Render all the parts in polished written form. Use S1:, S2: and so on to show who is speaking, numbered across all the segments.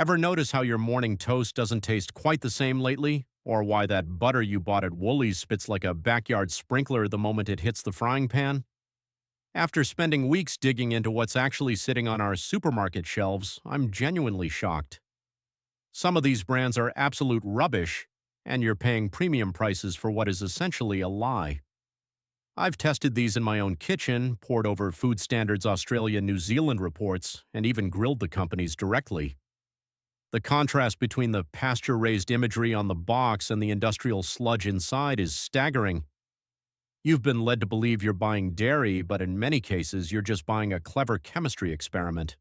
S1: Ever notice how your morning toast doesn't taste quite the same lately? Or why that butter you bought at Woolies spits like a backyard sprinkler the moment it hits the frying pan? After spending weeks digging into what's actually sitting on our supermarket shelves, I'm genuinely shocked. Some of these brands are absolute rubbish, and you're paying premium prices for what is essentially a lie. I've tested these in my own kitchen, pored over Food Standards Australia New Zealand reports, and even grilled the companies directly. The contrast between the pasture-raised imagery on the box and the industrial sludge inside is staggering. You've been led to believe you're buying dairy, but in many cases you're just buying a clever chemistry experiment.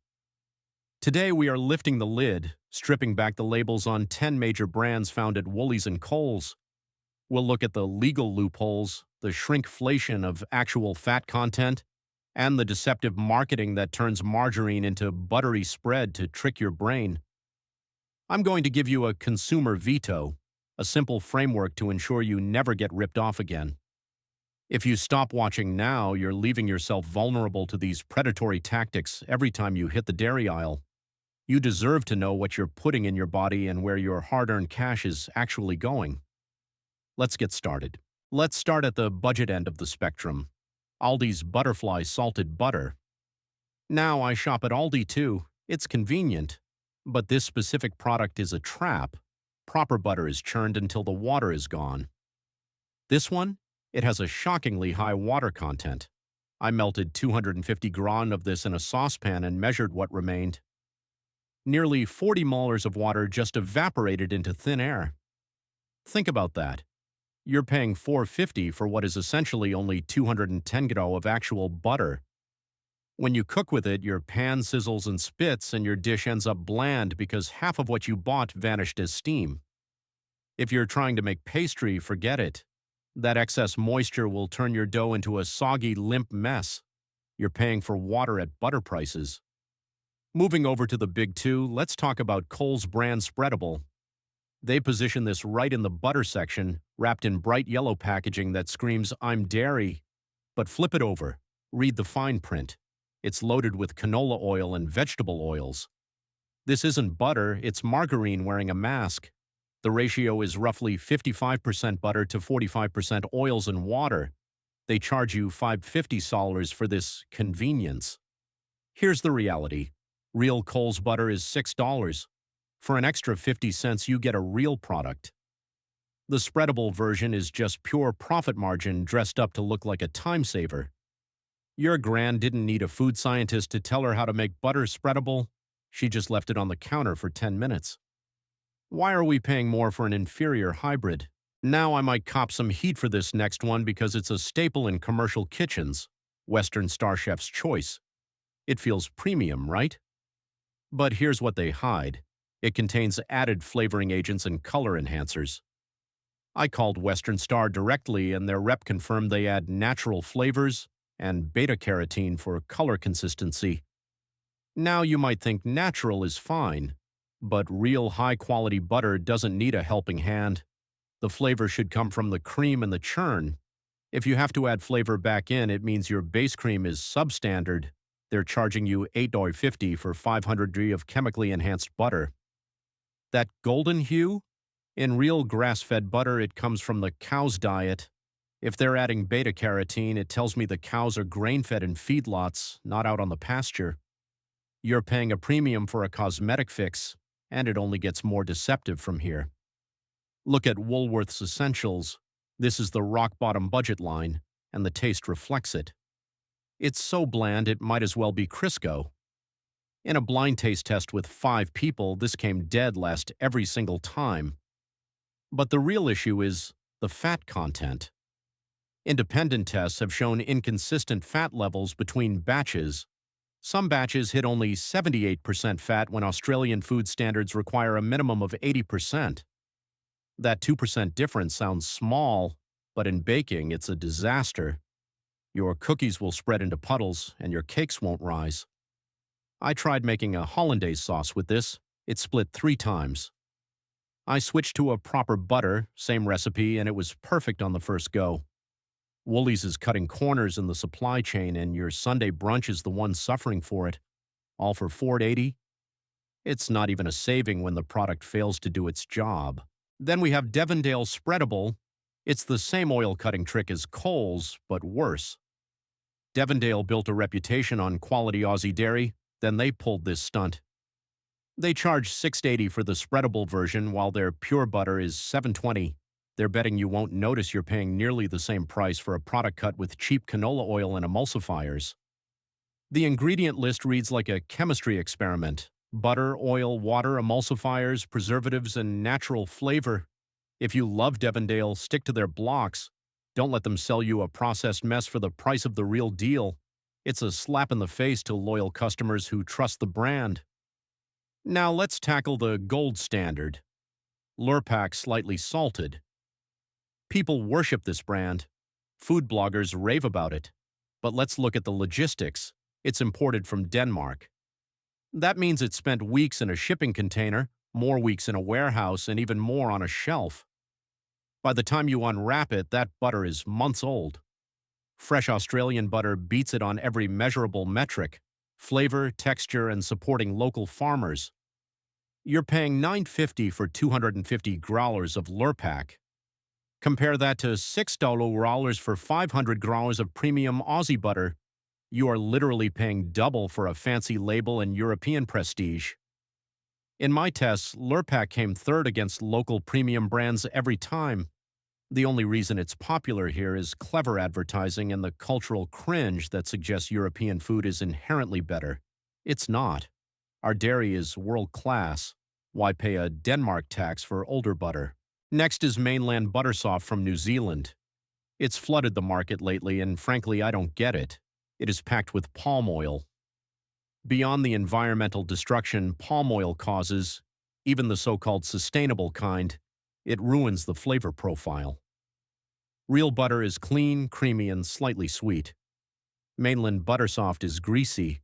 S1: Today we are lifting the lid, stripping back the labels on 10 major brands found at Woolies and Coles. We'll look at the legal loopholes, the shrinkflation of actual fat content, and the deceptive marketing that turns margarine into buttery spread to trick your brain. I'm going to give you a consumer veto, a simple framework to ensure you never get ripped off again. If you stop watching now, you're leaving yourself vulnerable to these predatory tactics every time you hit the dairy aisle. You deserve to know what you're putting in your body and where your hard-earned cash is actually going. Let's get started. Let's start at the budget end of the spectrum. Aldi's Butterfly Salted Butter. Now, I shop at Aldi too. It's convenient. But this specific product is a trap. Proper butter is churned until the water is gone. This one? It has a shockingly high water content. I melted 250 gron of this in a saucepan and measured what remained. Nearly 40 molars of water just evaporated into thin air. Think about that. You're paying $4.50 for what is essentially only 210 gro of actual butter. When you cook with it, your pan sizzles and spits and your dish ends up bland because half of what you bought vanished as steam. If you're trying to make pastry, forget it. That excess moisture will turn your dough into a soggy, limp mess. You're paying for water at butter prices. Moving over to the big two, let's talk about Coles brand Spreadable. They position this right in the butter section, wrapped in bright yellow packaging that screams, "I'm dairy." But flip it over. Read the fine print. It's loaded with canola oil and vegetable oils. This isn't butter, it's margarine wearing a mask. The ratio is roughly 55% butter to 45% oils and water. They charge you $5.50 for this convenience. Here's the reality. Real Coles butter is $6. For an extra 50 cents, you get a real product. The spreadable version is just pure profit margin dressed up to look like a time saver. Your gran didn't need a food scientist to tell her how to make butter spreadable. She just left it on the counter for 10 minutes. Why are we paying more for an inferior hybrid? Now I might cop some heat for this next one because it's a staple in commercial kitchens. Western Star Chef's Choice. It feels premium, right? But here's what they hide. It contains added flavoring agents and color enhancers. I called Western Star directly and their rep confirmed they add natural flavors and beta-carotene for color consistency. Now you might think natural is fine, but real high-quality butter doesn't need a helping hand. The flavor should come from the cream and the churn. If you have to add flavor back in, it means your base cream is substandard. They're charging you $8.50 for 500 g of chemically enhanced butter. That golden hue? In real grass-fed butter, it comes from the cow's diet. If they're adding beta-carotene, it tells me the cows are grain-fed in feedlots, not out on the pasture. You're paying a premium for a cosmetic fix, and it only gets more deceptive from here. Look at Woolworths Essentials. This is the rock-bottom budget line, and the taste reflects it. It's so bland it might as well be Crisco. In a blind taste test with 5 people, this came dead last every single time. But the real issue is the fat content. Independent tests have shown inconsistent fat levels between batches. Some batches hit only 78% fat when Australian food standards require a minimum of 80%. That 2% difference sounds small, but in baking, it's a disaster. Your cookies will spread into puddles, and your cakes won't rise. I tried making a hollandaise sauce with this. It split 3 times. I switched to a proper butter, same recipe, and it was perfect on the first go. Woolies is cutting corners in the supply chain, and your Sunday brunch is the one suffering for it. All for $4.80? It's not even a saving when the product fails to do its job. Then we have Devondale Spreadable. It's the same oil cutting trick as Coles, but worse. Devondale built a reputation on quality Aussie dairy, then they pulled this stunt. They charge $6.80 for the spreadable version while their pure butter is $7.20. They're betting you won't notice you're paying nearly the same price for a product cut with cheap canola oil and emulsifiers. The ingredient list reads like a chemistry experiment. Butter, oil, water, emulsifiers, preservatives, and natural flavor. If you love Devondale, stick to their blocks. Don't let them sell you a processed mess for the price of the real deal. It's a slap in the face to loyal customers who trust the brand. Now let's tackle the gold standard. Lurpak slightly salted. People worship this brand. Food bloggers rave about it. But let's look at the logistics. It's imported from Denmark. That means it spent weeks in a shipping container, more weeks in a warehouse, and even more on a shelf. By the time you unwrap it, that butter is months old. Fresh Australian butter beats it on every measurable metric: flavor, texture, and supporting local farmers. You're paying $9.50 for 250 growlers of Lurpak. Compare that to $6 for 500 growlers of premium Aussie butter. You are literally paying double for a fancy label and European prestige. In my tests, Lurpak came third against local premium brands every time. The only reason it's popular here is clever advertising and the cultural cringe that suggests European food is inherently better. It's not. Our dairy is world-class. Why pay a Denmark tax for older butter? Next is mainland Buttersoft from New Zealand. It's flooded the market lately, and frankly, I don't get it. It is packed with palm oil. Beyond the environmental destruction palm oil causes, even the so-called sustainable kind, it ruins the flavor profile. Real butter is clean, creamy, and slightly sweet. Mainland Buttersoft is greasy.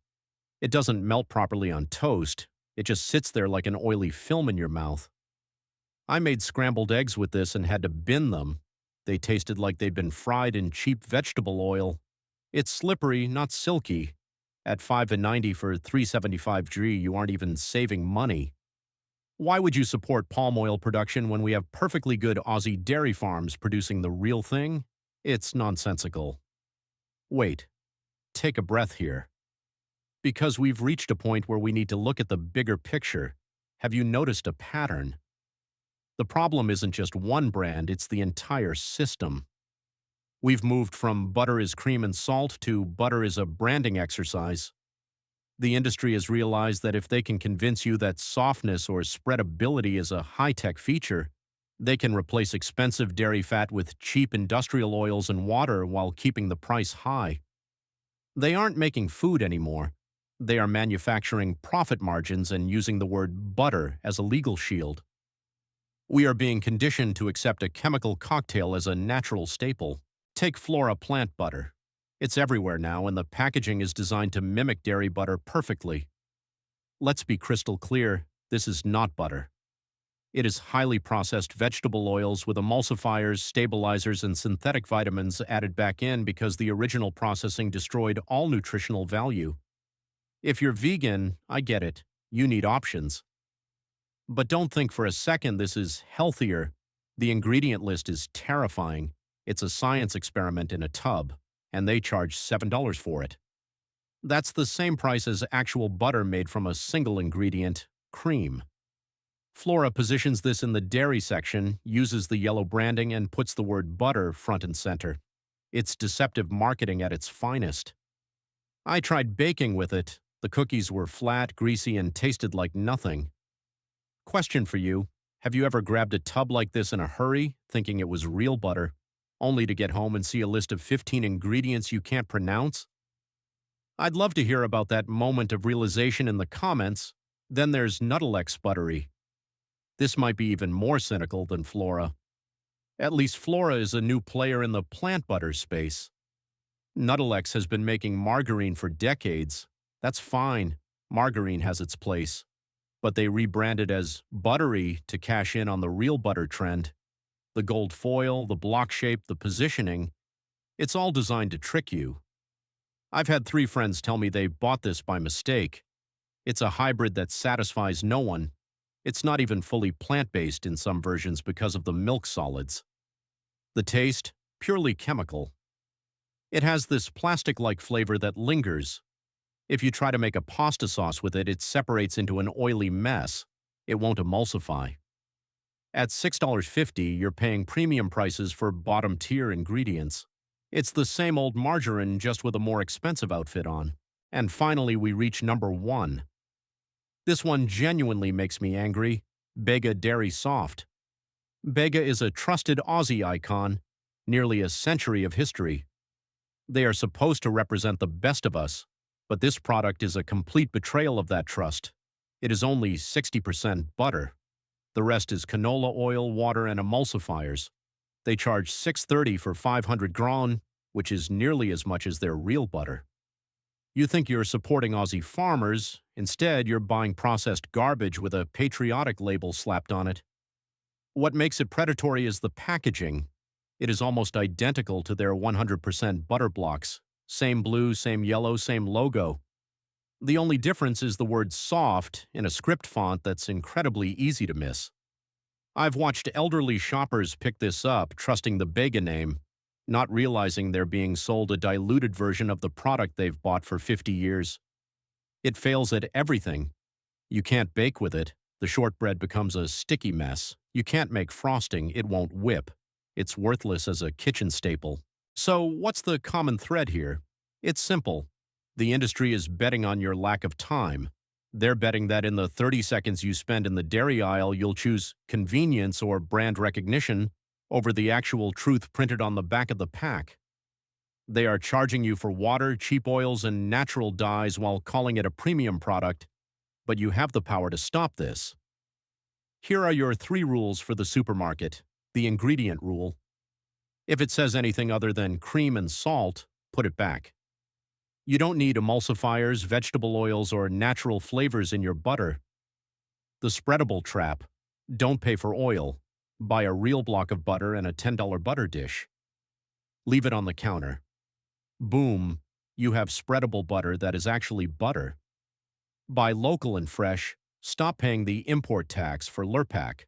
S1: It doesn't melt properly on toast. It just sits there like an oily film in your mouth. I made scrambled eggs with this and had to bin them. They tasted like they'd been fried in cheap vegetable oil. It's slippery, not silky. At $5.90 for 375 G, you aren't even saving money. Why would you support palm oil production when we have perfectly good Aussie dairy farms producing the real thing? It's nonsensical. Wait. Take a breath here. Because we've reached a point where we need to look at the bigger picture. Have you noticed a pattern? The problem isn't just one brand, it's the entire system. We've moved from butter is cream and salt to butter is a branding exercise. The industry has realized that if they can convince you that softness or spreadability is a high-tech feature, they can replace expensive dairy fat with cheap industrial oils and water while keeping the price high. They aren't making food anymore. They are manufacturing profit margins and using the word butter as a legal shield. We are being conditioned to accept a chemical cocktail as a natural staple. Take Flora plant butter. It's everywhere now, and the packaging is designed to mimic dairy butter perfectly. Let's be crystal clear, this is not butter. It is highly processed vegetable oils with emulsifiers, stabilizers, and synthetic vitamins added back in because the original processing destroyed all nutritional value. If you're vegan, I get it. You need options. But don't think for a second this is healthier. The ingredient list is terrifying. It's a science experiment in a tub, and they charge $7 for it. That's the same price as actual butter made from a single ingredient, cream. Flora positions this in the dairy section, uses the yellow branding, and puts the word butter front and center. It's deceptive marketing at its finest. I tried baking with it. The cookies were flat, greasy, and tasted like nothing. Question for you. Have you ever grabbed a tub like this in a hurry, thinking it was real butter, only to get home and see a list of 15 ingredients you can't pronounce? I'd love to hear about that moment of realization in the comments. Then there's Nuttelex Buttery. This might be even more cynical than Flora. At least Flora is a new player in the plant butter space. Nuttelex has been making margarine for decades. That's fine. Margarine has its place. But they rebranded as Buttery to cash in on the real butter trend. The gold foil, the block shape, the positioning, it's all designed to trick you. I've had 3 friends tell me they bought this by mistake. It's a hybrid that satisfies no one. It's not even fully plant-based in some versions because of the milk solids. The taste, purely chemical. It has this plastic-like flavor that lingers. If you try to make a pasta sauce with it, it separates into an oily mess. It won't emulsify. At $6.50, you're paying premium prices for bottom-tier ingredients. It's the same old margarine, just with a more expensive outfit on. And finally, we reach number 1. This one genuinely makes me angry. Bega Dairy Soft. Bega is a trusted Aussie icon, nearly a century of history. They are supposed to represent the best of us, but this product is a complete betrayal of that trust. It is only 60% butter. The rest is canola oil, water, and emulsifiers. They charge $6.30 for 500 gram, which is nearly as much as their real butter. You think you're supporting Aussie farmers. Instead, you're buying processed garbage with a patriotic label slapped on it. What makes it predatory is the packaging. It is almost identical to their 100% butter blocks. Same blue, same yellow, same logo. The only difference is the word soft in a script font that's incredibly easy to miss. I've watched elderly shoppers pick this up, trusting the Bega name, not realizing they're being sold a diluted version of the product they've bought for 50 years. It fails at everything. You can't bake with it. The shortbread becomes a sticky mess. You can't make frosting. It won't whip. It's worthless as a kitchen staple. So what's the common thread here? It's simple. The industry is betting on your lack of time. They're betting that in the 30 seconds you spend in the dairy aisle, you'll choose convenience or brand recognition over the actual truth printed on the back of the pack. They are charging you for water, cheap oils, and natural dyes while calling it a premium product, but you have the power to stop this. Here are your 3 rules for the supermarket. The ingredient rule. If it says anything other than cream and salt, put it back. You don't need emulsifiers, vegetable oils, or natural flavors in your butter. The Spreadable Trap. Don't pay for oil. Buy a real block of butter and a $10 butter dish. Leave it on the counter. Boom, you have spreadable butter that is actually butter. Buy local and fresh. Stop paying the import tax for Lurpak.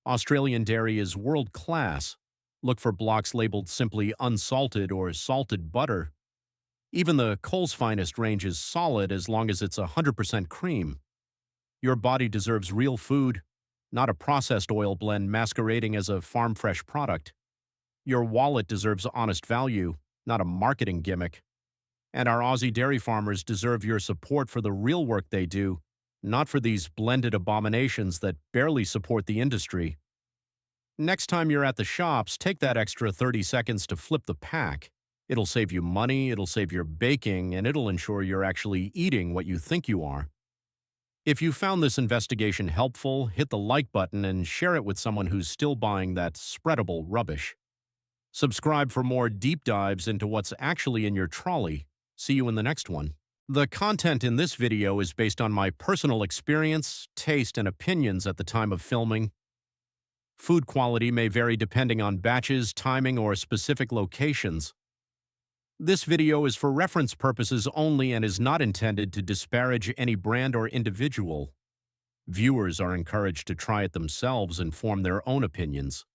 S1: Australian dairy is world-class. Look for blocks labeled simply unsalted or salted butter. Even the Coles Finest range is solid as long as it's 100% cream. Your body deserves real food, not a processed oil blend masquerading as a farm-fresh product. Your wallet deserves honest value, not a marketing gimmick. And our Aussie dairy farmers deserve your support for the real work they do, not for these blended abominations that barely support the industry. Next time you're at the shops, take that extra 30 seconds to flip the pack. It'll save you money, it'll save your baking, and it'll ensure you're actually eating what you think you are. If you found this investigation helpful, hit the like button and share it with someone who's still buying that spreadable rubbish. Subscribe for more deep dives into what's actually in your trolley. See you in the next one. The content in this video is based on my personal experience, taste, and opinions at the time of filming. Food quality may vary depending on batches, timing, or specific locations. This video is for reference purposes only and is not intended to disparage any brand or individual. Viewers are encouraged to try it themselves and form their own opinions.